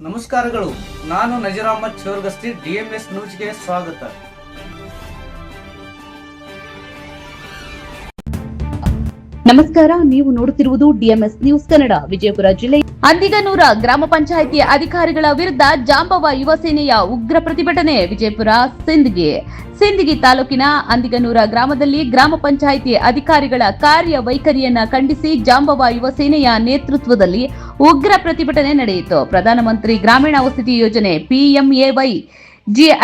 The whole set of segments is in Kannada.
ನಮಸ್ಕಾರಗಳು. ನಾನು ನಜೀರ್ ಅಹಮದ್ ಚೋರ್ಗಸ್ತಿ, DMS ನ್ಯೂಸ್ಗೆ ಸ್ವಾಗತ. ನಮಸ್ಕಾರ, ನೀವು ನೋಡುತ್ತಿರುವುದು DMS ನ್ಯೂಸ್ ಕನ್ನಡ. ವಿಜಯಪುರ ಜಿಲ್ಲೆ ಅಂದಿಗನೂರ ಗ್ರಾಮ ಪಂಚಾಯಿತಿ ಅಧಿಕಾರಿಗಳ ವಿರುದ್ಧ ಜಾಂಬವ ಯುವ ಸೇನೆಯ ಉಗ್ರ ಪ್ರತಿಭಟನೆ. ವಿಜಯಪುರ ಸಿಂದಗಿ ತಾಲೂಕಿನ ಅಂದಿಗನೂರ ಗ್ರಾಮದಲ್ಲಿ ಗ್ರಾಮ ಪಂಚಾಯಿತಿ ಅಧಿಕಾರಿಗಳ ಕಾರ್ಯವೈಖರಿಯನ್ನ ಖಂಡಿಸಿ ಜಾಂಬವ ಯುವ ಸೇನೆಯ ನೇತೃತ್ವದಲ್ಲಿ ಉಗ್ರ ಪ್ರತಿಭಟನೆ ನಡೆಯಿತು. ಪ್ರಧಾನಮಂತ್ರಿ ಗ್ರಾಮೀಣ ವಸತಿ ಯೋಜನೆ PMAY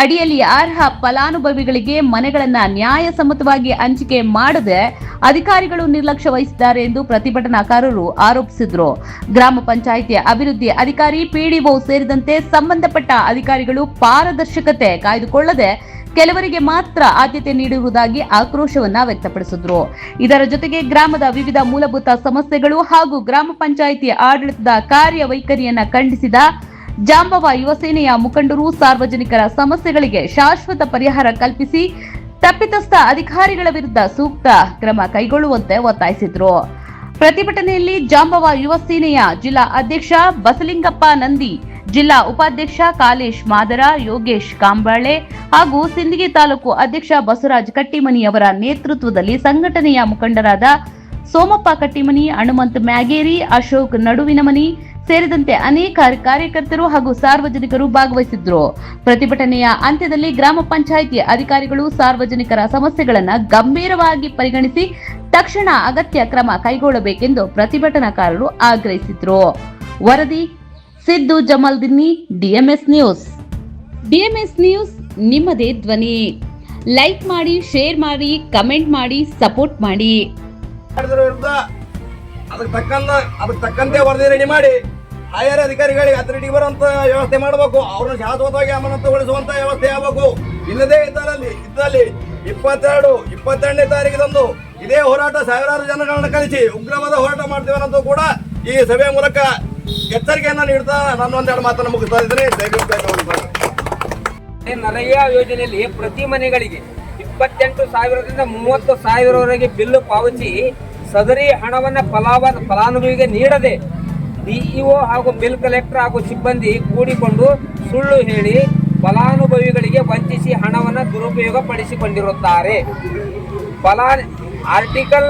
ಅಡಿಯಲ್ಲಿ ಅರ್ಹ ಫಲಾನುಭವಿಗಳಿಗೆ ಮನೆಗಳನ್ನ ನ್ಯಾಯಸಮ್ಮತವಾಗಿ ಹಂಚಿಕೆ ಮಾಡದೆ ಅಧಿಕಾರಿಗಳು ನಿರ್ಲಕ್ಷ್ಯ ವಹಿಸಿದ್ದಾರೆ ಎಂದು ಪ್ರತಿಭಟನಾಕಾರರು ಆರೋಪಿಸಿದರು. ಗ್ರಾಮ ಪಂಚಾಯಿತಿ ಅಭಿವೃದ್ಧಿ ಅಧಿಕಾರಿ, PDO ಸೇರಿದಂತೆ ಸಂಬಂಧಪಟ್ಟ ಅಧಿಕಾರಿಗಳು ಪಾರದರ್ಶಕತೆ ಕಾಯ್ದುಕೊಳ್ಳದೆ ಕೆಲವರಿಗೆ ಮಾತ್ರ ಆದ್ಯತೆ ನೀಡಿರುವುದಾಗಿ ಆಕ್ರೋಶವನ್ನ ವ್ಯಕ್ತಪಡಿಸಿದ್ರು. ಇದರ ಜೊತೆಗೆ ಗ್ರಾಮದ ವಿವಿಧ ಮೂಲಭೂತ ಸಮಸ್ಯೆಗಳು ಹಾಗೂ ಗ್ರಾಮ ಪಂಚಾಯಿತಿ ಆಡಳಿತದ ಕಾರ್ಯವೈಖರಿಯನ್ನ ಖಂಡಿಸಿದ ಜಾಂಬವ ಯುವ ಸೇನೆಯ ಮುಖಂಡರು ಸಾರ್ವಜನಿಕರ ಸಮಸ್ಯೆಗಳಿಗೆ ಶಾಶ್ವತ ಪರಿಹಾರ ಕಲ್ಪಿಸಿ ತಪ್ಪಿತಸ್ಥ ಅಧಿಕಾರಿಗಳ ವಿರುದ್ಧ ಸೂಕ್ತ ಕ್ರಮ ಕೈಗೊಳ್ಳುವಂತೆ ಒತ್ತಾಯಿಸಿದ್ರು. ಪ್ರತಿಭಟನೆಯಲ್ಲಿ ಜಾಂಬವ ಯುವ ಸೇನೆಯ ಜಿಲ್ಲಾ ಅಧ್ಯಕ್ಷ ಬಸಲಿಂಗಪ್ಪ ನಂದಿ, ಜಿಲ್ಲಾ ಉಪಾಧ್ಯಕ್ಷ ಕಾಲೇಶ್ ಮಾದರ, ಯೋಗೇಶ್ ಕಾಂಬಾಳೆ ಹಾಗೂ ಸಿಂದಗಿ ತಾಲೂಕು ಅಧ್ಯಕ್ಷ ಬಸವರಾಜ್ ಕಟ್ಟಿಮನಿ ಅವರ ನೇತೃತ್ವದಲ್ಲಿ ಸಂಘಟನೆಯ ಮುಖಂಡರಾದ ಸೋಮಪ್ಪ ಕಟ್ಟಿಮನಿ, ಹನುಮಂತ್ ಮ್ಯಾಗೇರಿ, ಅಶೋಕ್ ನಡುವಿನಮನಿ ಸೇರಿದಂತೆ ಅನೇಕ ಕಾರ್ಯಕರ್ತರು ಹಾಗೂ ಸಾರ್ವಜನಿಕರು ಭಾಗವಹಿಸಿದ್ರು. ಪ್ರತಿಭಟನೆಯ ಅಂತ್ಯದಲ್ಲಿ ಗ್ರಾಮ ಪಂಚಾಯಿತಿ ಅಧಿಕಾರಿಗಳು ಸಾರ್ವಜನಿಕರ ಸಮಸ್ಯೆಗಳನ್ನು ಗಂಭೀರವಾಗಿ ಪರಿಗಣಿಸಿ ತಕ್ಷಣ ಅಗತ್ಯ ಕ್ರಮ ಕೈಗೊಳ್ಳಬೇಕೆಂದು ಪ್ರತಿಭಟನಾಕಾರರು ಆಗ್ರಹಿಸಿದ್ರು. ವರದಿ Siddu Jamaldinni, DMS news. DMS news ನಿಮ್ಮದೇ ಧ್ವನಿ. ಲೈಕ್ ಮಾಡಿ, ಶೇರ್ ಮಾಡಿ, ಕಮೆಂಟ್ ಮಾಡಿ, ಸಪೋರ್ಟ್ ಮಾಡಿ. ಅದಕ್ಕೆ ತಕ್ಕಂತೆ ವರದಿ ರೆಡಿ ಮಾಡಿ ಹೈಯರ್ ಅಧಿಕಾರಿಗಳಿಗೆ ಅಥಾರಿಟಿಗೆ ಬರುವಂತ ವ್ಯವಸ್ಥೆ ಮಾಡಬೇಕು. ಅವ್ರನ್ನ ಶಾಶ್ವತವಾಗಿ ಅಮಾನತುಗೊಳಿಸುವಂತ ವ್ಯವಸ್ಥೆ ಆಗಬೇಕು. ಇಲ್ಲದೇ ಇದ್ದಲ್ಲಿ 22ನೇ ತಾರೀಕಿದಂದು ಇದೇ ಹೋರಾಟ ಸಾವಿರಾರು ಜನಗಳನ್ನ ಕಳಿಸಿ ಉಗ್ರವಾದ ಹೋರಾಟ ಮಾಡ್ತೇವೆ ಅನ್ನೋದು ಕೂಡ ಈ ಸಭೆಯ ಮೂಲಕ ಎಚ್ಚರಿಕೆಯನ್ನ ನೀಡ್ತಾ ನಾನು ಒಂದೆರಡು ಮಾತನ್ನು ಮುಗಿಸ್ತಾ ಇದ್ದೇನೆ. ನರೇಗಾ ಯೋಜನೆಯಲ್ಲಿ ಪ್ರತಿ ಮನೆಗಳಿಗೆ 28,000ರಿಂದ 30,000ವರೆಗೆ ಬಿಲ್ ಪಾವತಿ ಸದರಿ ಹಣವನ್ನ ಫಲಾನುಭವಿಗೆ ನೀಡದೆ DEO ಹಾಗೂ ಬಿಲ್ ಕಲೆಕ್ಟರ್ ಹಾಗೂ ಸಿಬ್ಬಂದಿ ಕೂಡಿಕೊಂಡು ಸುಳ್ಳು ಹೇಳಿ ಫಲಾನುಭವಿಗಳಿಗೆ ವಂಚಿಸಿ ಹಣವನ್ನು ದುರುಪಯೋಗ ಪಡಿಸಿಕೊಂಡಿರುತ್ತಾರೆ. ಆರ್ಟಿಕಲ್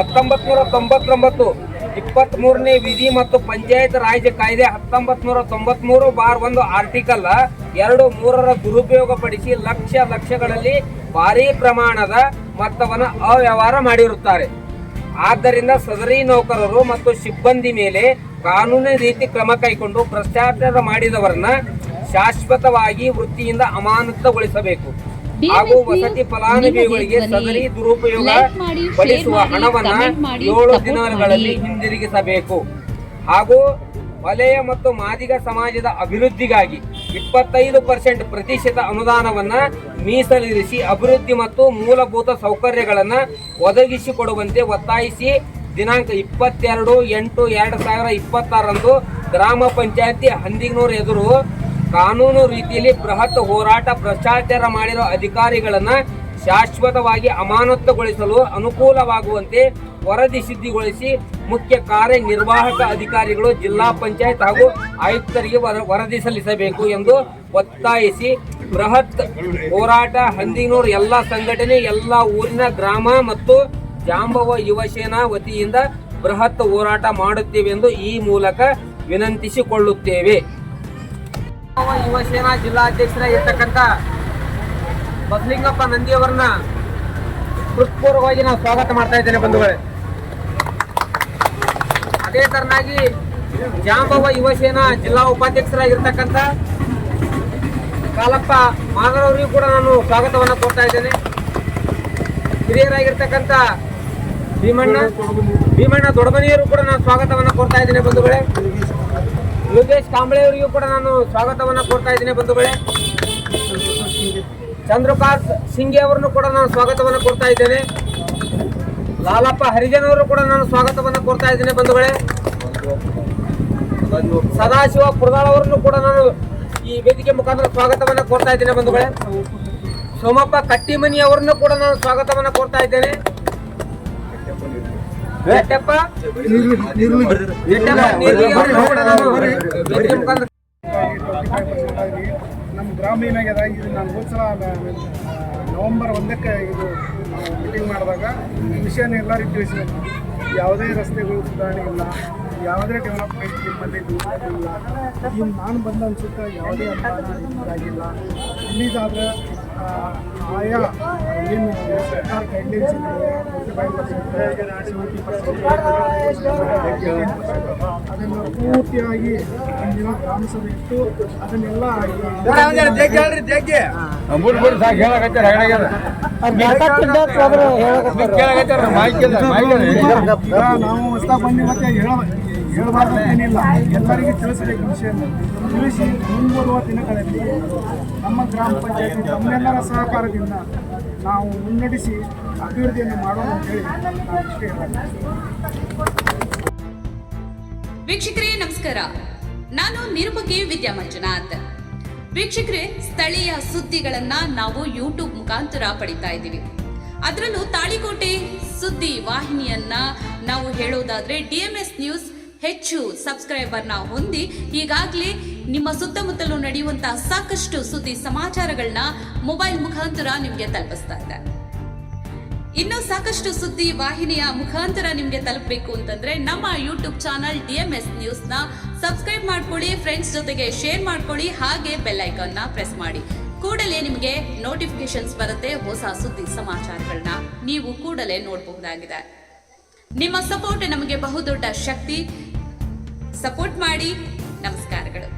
1999 23ನೇ ವಿಧಿ ಮತ್ತು ಪಂಚಾಯತ್ ರಾಜ್ ಕಾಯ್ದೆ 1993/1 ಆರ್ಟಿಕಲ್ 2(3) ದುರುಪಯೋಗ ಪಡಿಸಿ ಲಕ್ಷಗಳಲ್ಲಿ ಭಾರೀ ಪ್ರಮಾಣದ ಮೊತ್ತವನ್ನು ಅವ್ಯವಹಾರ ಮಾಡಿರುತ್ತಾರೆ. ಆದ್ದರಿಂದ ಸದರಿ ನೌಕರರು ಮತ್ತು ಸಿಬ್ಬಂದಿ ಮೇಲೆ ಕಾನೂನು ರೀತಿ ಕ್ರಮ ಕೈಗೊಂಡು ಭ್ರಷ್ಟಾಚಾರ ಮಾಡಿದವರನ್ನ ಶಾಶ್ವತವಾಗಿ ವೃತ್ತಿಯಿಂದ ಅಮಾನತುಗೊಳಿಸಬೇಕು ಹಾಗೂ ವಸತಿ ಫಲಾನುಭವಿಗಳಿಗೆ ಸದರಿ ದುರುಪಯೋಗ ಪಡಿಸುವ ಹಣವನ್ನ 7 ದಿನಗಳಲ್ಲಿ ಹಿಂದಿರುಗಿಸಬೇಕು ಹಾಗೂ ವಲಯ ಮತ್ತು ಮಾದಿಗ ಸಮಾಜದ ಅಭಿವೃದ್ಧಿಗಾಗಿ 25% ಪ್ರತಿಶತ ಅನುದಾನವನ್ನ ಮೀಸಲಿರಿಸಿ ಅಭಿವೃದ್ಧಿ ಮತ್ತು ಮೂಲಭೂತ ಸೌಕರ್ಯಗಳನ್ನ ಒದಗಿಸಿಕೊಡುವಂತೆ ಒತ್ತಾಯಿಸಿ ದಿನಾಂಕ 22/8/2026 ಗ್ರಾಮ ಪಂಚಾಯತಿ ಹಂದಿಗನೂರು ಎದುರು ಕಾನೂನು ರೀತಿಯಲ್ಲಿ ಬೃಹತ್ ಹೋರಾಟ ಭ್ರಷ್ಟಾಚಾರ ಮಾಡಿರುವ ಅಧಿಕಾರಿಗಳನ್ನ ಶಾಶ್ವತವಾಗಿ ಅಮಾನತುಗೊಳಿಸಲು ಅನುಕೂಲವಾಗುವಂತೆ ವರದಿ ಸಿದ್ಧಗೊಳಿಸಿ ಮುಖ್ಯ ಕಾರ್ಯನಿರ್ವಾಹಕ ಅಧಿಕಾರಿಗಳು ಜಿಲ್ಲಾ ಪಂಚಾಯತ್ ಹಾಗೂ ಆಯುಕ್ತರಿಗೆ ವರದಿ ಸಲ್ಲಿಸಬೇಕು ಎಂದು ಒತ್ತಾಯಿಸಿ ಬೃಹತ್ ಹೋರಾಟ ಹಂದಿಗನೂರು ಎಲ್ಲ ಸಂಘಟನೆ, ಎಲ್ಲ ಊರಿನ ಗ್ರಾಮ ಮತ್ತು ಜಾಂಬವ ಯುವ ಸೇನಾ ವತಿಯಿಂದ ಬೃಹತ್ ಹೋರಾಟ ಮಾಡುತ್ತೇವೆ ಎಂದು ಈ ಮೂಲಕ ವಿನಂತಿಸಿಕೊಳ್ಳುತ್ತೇವೆ. ಯುವ ಸೇನಾ ಜಿಲ್ಲಾಧ್ಯಕ್ಷರಾಗಿರ್ತಕ್ಕಂಥ ಬಸಲಿಂಗಪ್ಪ ನಂದಿಯವರನ್ನ ಹೃತ್ಪೂರ್ವಕವಾಗಿ ನಾವು ಸ್ವಾಗತ ಮಾಡ್ತಾ ಇದ್ದೇನೆ ಬಂಧುಗಳೇ. ಅದೇ ತರನಾಗಿ ಜಾಂಬವ ಯುವ ಸೇನಾ ಜಿಲ್ಲಾ ಉಪಾಧ್ಯಕ್ಷರಾಗಿರ್ತಕ್ಕಂಥ ಕಾಲಪ್ಪ ಮಾದರವರಿಗೂ ಕೂಡ ನಾನು ಸ್ವಾಗತವನ್ನು ಕೋರ್ತಾ ಇದ್ದೇನೆ. ಹಿರಿಯರಾಗಿರ್ತಕ್ಕಂಥ ಭೀಮಣ್ಣ ದೊಡ್ಡಮನಿಯವರು ಕೂಡ ನಾನು ಸ್ವಾಗತವನ್ನು ಕೋರ್ತಾ ಇದ್ದೇನೆ ಬಂಧುಗಳೇ. ಯೋಗೇಶ್ ಕಾಂಬಳೆ ಅವರಿಗೂ ಕೂಡ ನಾನು ಸ್ವಾಗತವನ್ನು ಕೋರ್ತಾ ಇದ್ದೇನೆ ಬಂಧುಗಳೇ. ಚಂದ್ರಕಾಂತ್ ಸಿಂಗೆ ಅವರನ್ನು ಕೂಡ ನಾನು ಸ್ವಾಗತವನ್ನು ಕೋರ್ತಾ ಇದ್ದೇನೆ. ಲಾಲಪ್ಪ ಹರಿಜನ್ ಅವರು ಕೂಡ ನಾನು ಸ್ವಾಗತವನ್ನು ಕೋರ್ತಾ ಇದ್ದೇನೆ ಬಂಧುಗಳೇ. ಸದಾಶಿವ ಪುರದಾಳ್ ಅವರನ್ನು ಕೂಡ ನಾನು ಈ ವೇದಿಕೆ ಮುಖಾಂತರ ಸ್ವಾಗತವನ್ನು ಕೋರ್ತಾ ಇದ್ದೇನೆ ಬಂಧುಗಳೇ. ಸೋಮಪ್ಪ ಕಟ್ಟಿಮನಿ ಅವರನ್ನು ಕೂಡ ನಾನು ಸ್ವಾಗತವನ್ನು ಕೋರ್ತಾ ಇದ್ದೇನೆ. ಅಧಿಕಾರಿ ನಮ್ಮ ಗ್ರಾಮ ಏನಾಗ್ಯದ ಇದು ನಾನು ಹೋದ ಸಲ ನವೆಂಬರ್ 1ಕ್ಕೆ ಇದು ಮೀಟಿಂಗ್ ಮಾಡಿದಾಗ ಈ ವಿಷಯನ ಎಲ್ಲರಿಗೂ ತಿಳಿಸಿದೆ. ಯಾವುದೇ ರಸ್ತೆಗಳು ಸುಧಾರಣೆ ಇಲ್ಲ, ಯಾವುದೇ ಡೆವಲಪ್ಮೆಂಟ್ ನಿಮ್ಮಲ್ಲಿ ಇಲ್ಲ. ಈಗ ನಾನು ಬಂದ ಅನ್ಸುತ್ತೆ ಯಾವುದೇ ಇದಾಗಿಲ್ಲ. ಇಲ್ಲಿಗಾದ್ರೆ ಆಯಾ ಏನು ಸರ್ಕಾರ ಗೈಡ್ಲೈನ್ಸ್ ಇದೆ 75%, ಅದನ್ನು ಪೂರ್ತಿಯಾಗಿ ಒಂದಿನ ಗ್ರಾಮಸಭೆ ಇಟ್ಟು ಅದನ್ನೆಲ್ಲ ನಾವು ಹೊಸ ಬಂದು ಮತ್ತೆ ಹೇಳಬಾರ್ದೇನಿಲ್ಲ, ಎಲ್ಲರಿಗೂ ತಿಳಿಸಬೇಕು ವಿಷಯವನ್ನು ತಿಳಿಸಿ ಮುಂಬರುವ ದಿನಗಳಲ್ಲಿ ನಮ್ಮ ಗ್ರಾಮ ಪಂಚಾಯತಿ ತಮ್ಮೆಲ್ಲರ ಸಹಕಾರದಿಂದ ನಾವು ಮುನ್ನಡೆಸಿ ಅಭಿವೃದ್ಧಿಯನ್ನು ಮಾಡೋಣ ಅಂತೇಳಿ ನಾವು ಇಷ್ಟೇ ವೀಕ್ಷಕರೇ ನಮಸ್ಕಾರ, ನಾನು ನಿರೂಪಕಿ ವಿದ್ಯಾ ಮಂಜುನಾಥ್. ವೀಕ್ಷಕರೇ, ಸ್ಥಳೀಯ ಸುದ್ದಿಗಳನ್ನ ನಾವು ಯೂಟ್ಯೂಬ್ ಮುಖಾಂತರ ಪಡಿತಾ ಇದ್ದೀವಿ. ಅದರಲ್ಲೂ ತಾಳಿಕೋಟೆ ಸುದ್ದಿ ವಾಹಿನಿಯನ್ನ ನಾವು ಹೇಳೋದಾದ್ರೆ DMS ನ್ಯೂಸ್ ಹೆಚ್ಚು ಸಬ್ಸ್ಕ್ರೈಬರ್ನ ಹೊಂದಿ ಈಗಾಗಲೇ ನಿಮ್ಮ ಸುತ್ತಮುತ್ತಲೂ ನಡೆಯುವಂತಹ ಸಾಕಷ್ಟು ಸುದ್ದಿ ಸಮಾಚಾರಗಳನ್ನ ಮೊಬೈಲ್ ಮುಖಾಂತರ ನಿಮಗೆ ತಲುಪಿಸ್ತಾ ಇದೆ. ಇನ್ನು ಸಾಕಷ್ಟು ಸುದ್ದಿ ವಾಹಿನಿಯ ಮುಖಾಂತರ ನಿಮಗೆ ತಲುಪಬೇಕು ಅಂತಂದ್ರೆ ನಮ್ಮ ಯೂಟ್ಯೂಬ್ ಚಾನಲ್ DMS ನ್ಯೂಸ್ ನ ಸಬ್ಸ್ಕ್ರೈಬ್ ಮಾಡ್ಕೊಳ್ಳಿ, ಫ್ರೆಂಡ್ಸ್ ಜೊತೆಗೆ ಶೇರ್ ಮಾಡ್ಕೊಳ್ಳಿ, ಹಾಗೆ ಬೆಲ್ ಐಕಾನ್ ನ ಪ್ರೆಸ್ ಮಾಡಿ. ಕೂಡಲೇ ನಿಮಗೆ ನೋಟಿಫಿಕೇಶನ್ಸ್ ಬರುತ್ತೆ. ಹೊಸ ಸುದ್ದಿ ಸಮಾಚಾರಗಳನ್ನ ನೀವು ಕೂಡಲೇ ನೋಡಬಹುದಾಗಿದೆ. ನಿಮ್ಮ ಸಪೋರ್ಟ್ ನಮಗೆ ಬಹುದೊಡ್ಡ ಶಕ್ತಿ. ಸಪೋರ್ಟ್ ಮಾಡಿ. ನಮಸ್ಕಾರಗಳು.